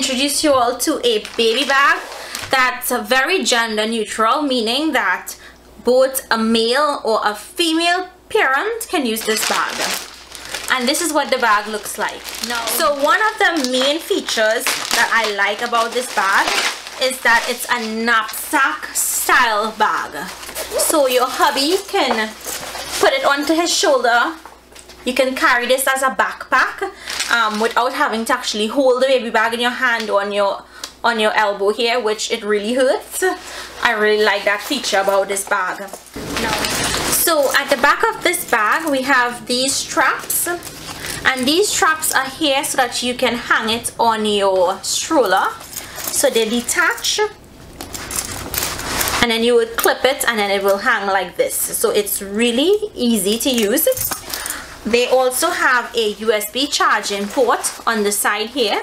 introduce you all to a baby bag that's very gender neutral, meaning that both a male or a female parent can use this bag. And this is what the bag looks like. So one of the main features that I like about this bag is that it's a knapsack style bag. So your hubby can put it onto his shoulder. You can carry this as a backpack without having to actually hold the baby bag in your hand or on your elbow here, which it really hurts. I really like that feature about this bag. So at the back of this bag we have these straps, and these straps are here so that you can hang it on your stroller. So they detach, and then you would clip it and then it will hang like this. So it's really easy to use. They also have a USB charging port on the side here,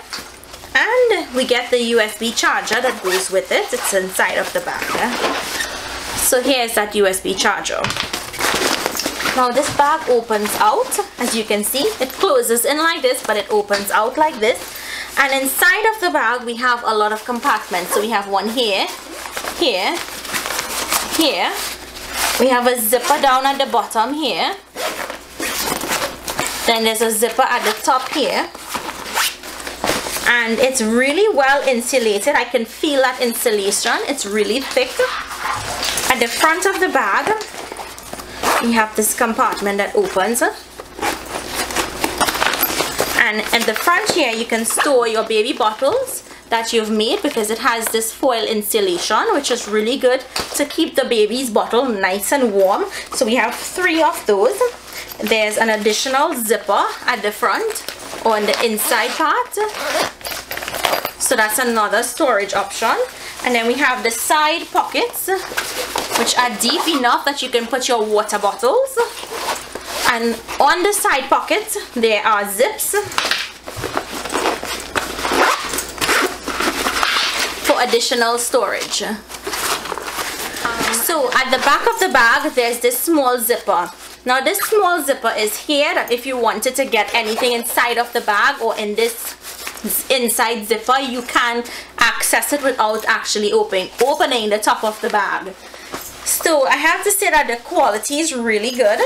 and we get the USB charger that goes with it. It's inside of the bag. So here's that USB charger. Now this bag opens out, as you can see. It closes in like this, but it opens out like this. And inside of the bag we have a lot of compartments. So we have one here, here, here. We have a zipper down at the bottom here. Then there's a zipper at the top here. And it's really well insulated. I can feel that insulation. It's really thick. At the front of the bag you have this compartment that opens, and at the front here you can store your baby bottles that you've made, because it has this foil insulation, which is really good to keep the baby's bottle nice and warm. So we have 3 of those. There's an additional zipper at the front or on the inside part, so that's another storage option. And then we have the side pockets, which are deep enough that you can put your water bottles. And on the side pockets there are zips for additional storage. So at the back of the bag there's this small zipper. Now this small zipper is here, that if you wanted to get anything inside of the bag or in this inside zipper, you can access it without actually opening the top of the bag. So I have to say that the quality is really good.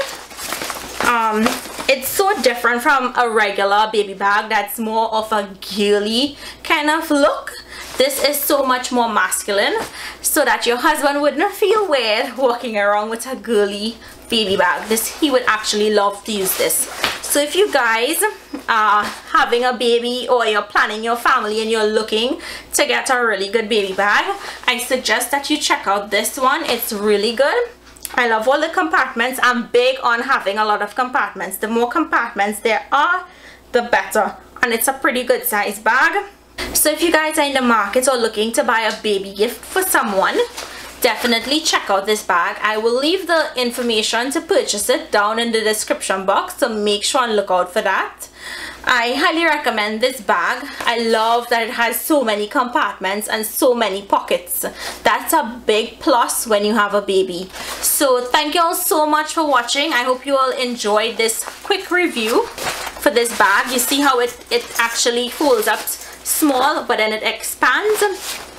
It's so different from a regular baby bag that's more of a girly kind of look. This is so much more masculine, so that your husband wouldn't feel weird walking around with a girly baby bag. He would actually love to use this. So if you guys are having a baby, or you're planning your family and you're looking to get a really good baby bag, I suggest that you check out this one. It's really good. I love all the compartments. I'm big on having a lot of compartments. The more compartments there are, the better. And it's a pretty good size bag. So if you guys are in the market or looking to buy a baby gift for someone, definitely check out this bag. I will leave the information to purchase it down in the description box, so make sure and look out for that. I highly recommend this bag. I love that it has so many compartments and so many pockets. That's a big plus when you have a baby. So thank you all so much for watching. I hope you all enjoyed this quick review for this bag. You see how it actually folds up small, but then it expands.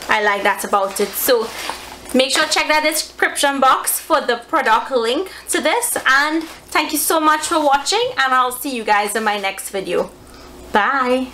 I like that about it. So make sure to check that description box for the product link to this, and thank you so much for watching, and I'll see you guys in my next video. Bye.